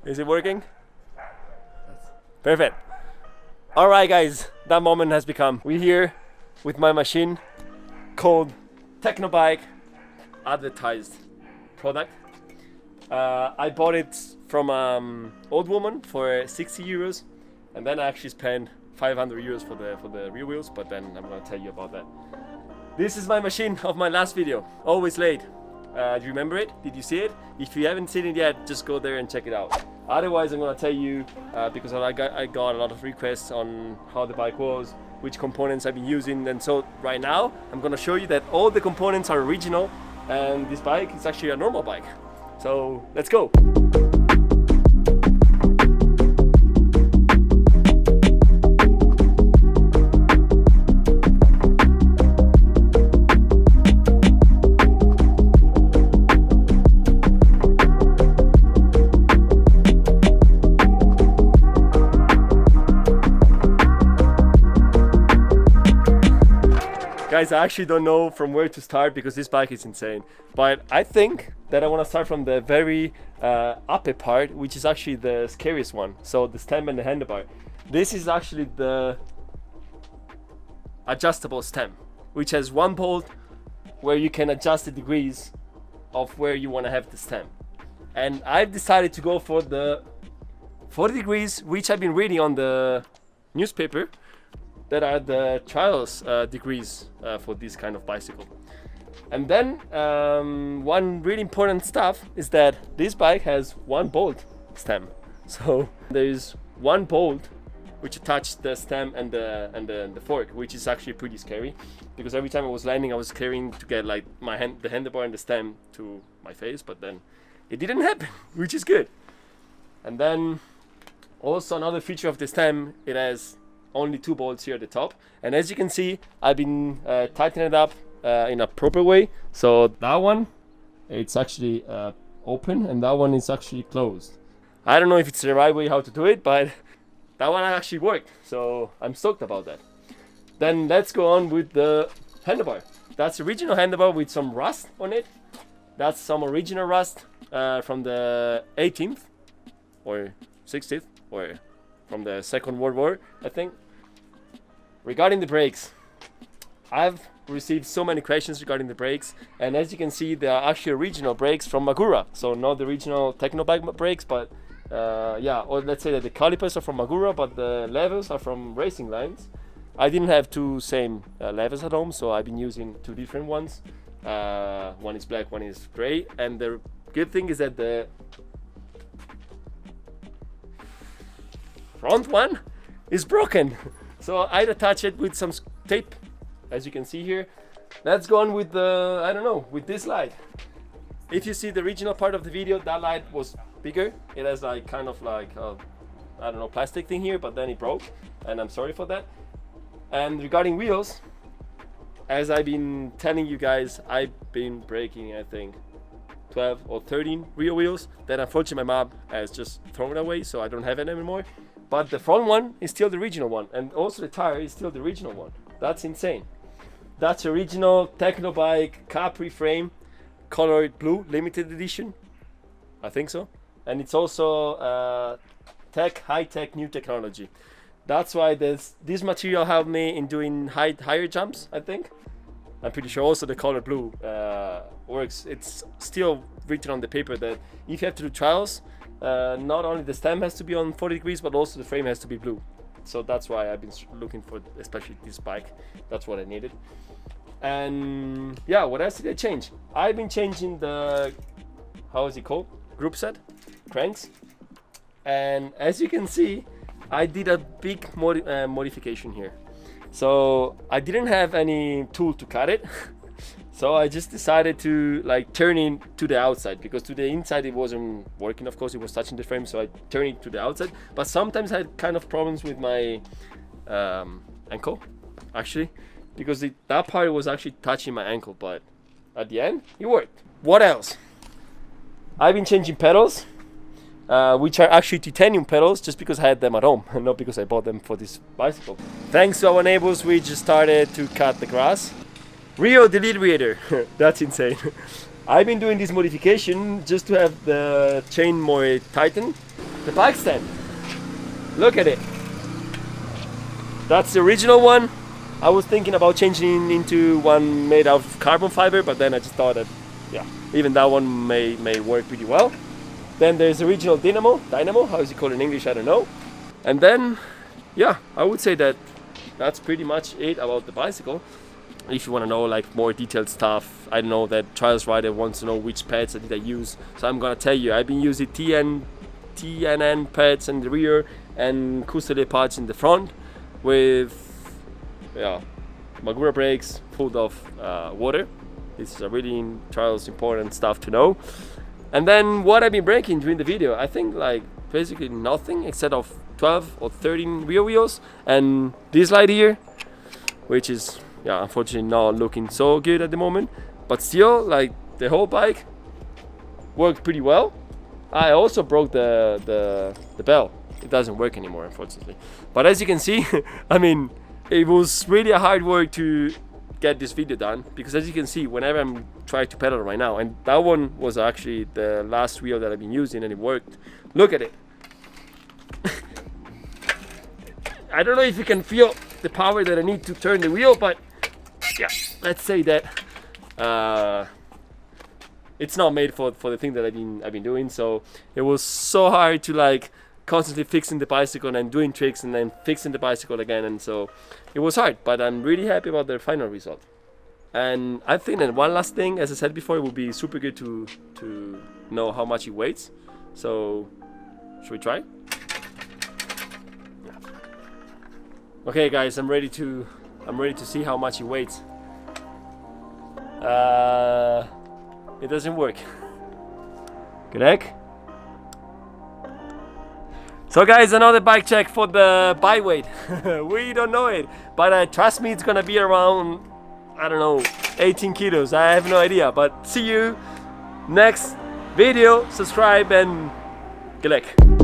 Is it working? Perfect. Alright guys, that moment has become. We're here with my machine called TechnoBike advertised product. I bought it from old woman for 60 euros, and then I actually spent 500 euros for the rear wheels, but then I'm gonna tell you about that. This is my machine of my last video, always late. Do you remember it? Did you see it? If you haven't seen it yet, just go there and check it out. Otherwise, I'm gonna tell you because I got a lot of requests on how the bike was, which components I've been using, and so right now I'm gonna show you that all the components are original, and this bike is actually a normal bike. So let's go. Guys, I actually don't know from where to start because this bike is insane. But I think that I want to start from the very upper part, which is actually the scariest one. So the stem and the handlebar. This is actually the adjustable stem, which has one bolt where you can adjust the degrees of where you want to have the stem. And I've decided to go for the 40 degrees, which I've been reading on the newspaper, that are the trials degrees for this kind of bicycle. And then one really important stuff is that this bike has one bolt stem. So there is one bolt which attaches the stem and the fork, which is actually pretty scary because every time I was landing I was carrying to get like the handlebar and the stem to my face, but then it didn't happen, which is good. And then also another feature of the stem, it has only two bolts here at the top, and as you can see I've been tightening it up in a proper way. So that one, it's actually open, and that one is actually closed. I don't know if it's the right way how to do it, but that one actually worked, so I'm stoked about that. Then let's go on with the handlebar. That's original handlebar with some rust on it. That's some original rust from the 18th or 60th or from the Second World War, I think. Regarding the brakes, I've received so many questions regarding the brakes, and as you can see, they are actually original brakes from Magura. So not the original TechnoBike brakes, but yeah, or let's say that the calipers are from Magura, but the levers are from Racing Lines. I didn't have two same levers at home, so I've been using two different ones. One is black, one is gray, and the good thing is that the front one is broken. So I'd attach it with some tape, as you can see here. Let's go on with the, I don't know, with this light. If you see the original part of the video, that light was bigger. It has like kind of like a, I don't know, plastic thing here, but then it broke, and I'm sorry for that. And regarding wheels, as I've been telling you guys, I've been breaking, I think, 12 or 13 rear wheels that unfortunately my mom has just thrown it away, so I don't have it anymore. But the front one is still the original one, and also the tire is still the original one. That's insane. That's original TechnoBike Capri frame, colored blue, limited edition. I think so. And it's also high-tech new technology. That's why this material helped me in doing higher jumps, I think. I'm pretty sure also the color blue works. It's still written on the paper that if you have to do trials, not only the stem has to be on 40 degrees, but also the frame has to be blue. So that's why I've been looking for, especially this bike. That's what I needed. And yeah, what else did I change? I've been changing the, how is it called? Group set, cranks. And as you can see, I did a big modification here. So I didn't have any tool to cut it. So I just decided to like turn it to the outside, because to the inside it wasn't working. Of course, it was touching the frame, so I turned it to the outside. But sometimes I had kind of problems with my ankle, actually, because that part was actually touching my ankle. But at the end, it worked. What else? I've been changing pedals, which are actually titanium pedals, just because I had them at home, and not because I bought them for this bicycle. Thanks to our neighbors, we just started to cut the grass. Rio delete radiator, that's insane. I've been doing this modification just to have the chain more tightened, the bike stand. Look at it. That's the original one. I was thinking about changing into one made out of carbon fiber, but then I just thought that, yeah, even that one may work pretty well. Then there's the original dynamo, how is it called in English, I don't know. And then, yeah, I would say that that's pretty much it about the bicycle. If you want to know like more detailed stuff, I know that Trials Rider wants to know which pads did I use. So I'm gonna tell you, I've been using TNN pads in the rear and Kusile pads in the front with, yeah, Magura brakes full of water. This is a really Trials important stuff to know. And then what I've been braking during the video, I think like basically nothing except of 12 or 13 rear wheels and this light here, which is, yeah, unfortunately not looking so good at the moment, but still like the whole bike worked pretty well. I also broke the bell. It doesn't work anymore, unfortunately. But as you can see, I mean, it was really a hard work to get this video done, because as you can see, whenever I'm trying to pedal right now, and that one was actually the last wheel that I've been using and it worked. Look at it. I don't know if you can feel the power that I need to turn the wheel, but yeah, let's say that it's not made for the thing that I've been doing. So it was so hard to like constantly fixing the bicycle and then doing tricks and then fixing the bicycle again, and so it was hard, but I'm really happy about the final result. And I think that one last thing, as I said before, it would be super good to know how much it weighs. So should we try? Okay guys, I'm ready to see how much it weighs. It doesn't work. Gelek. So guys, another bike check for the bike weight. We don't know it, but trust me, it's gonna be around, I don't know, 18 kilos. I have no idea, but see you next video. Subscribe and Gelek.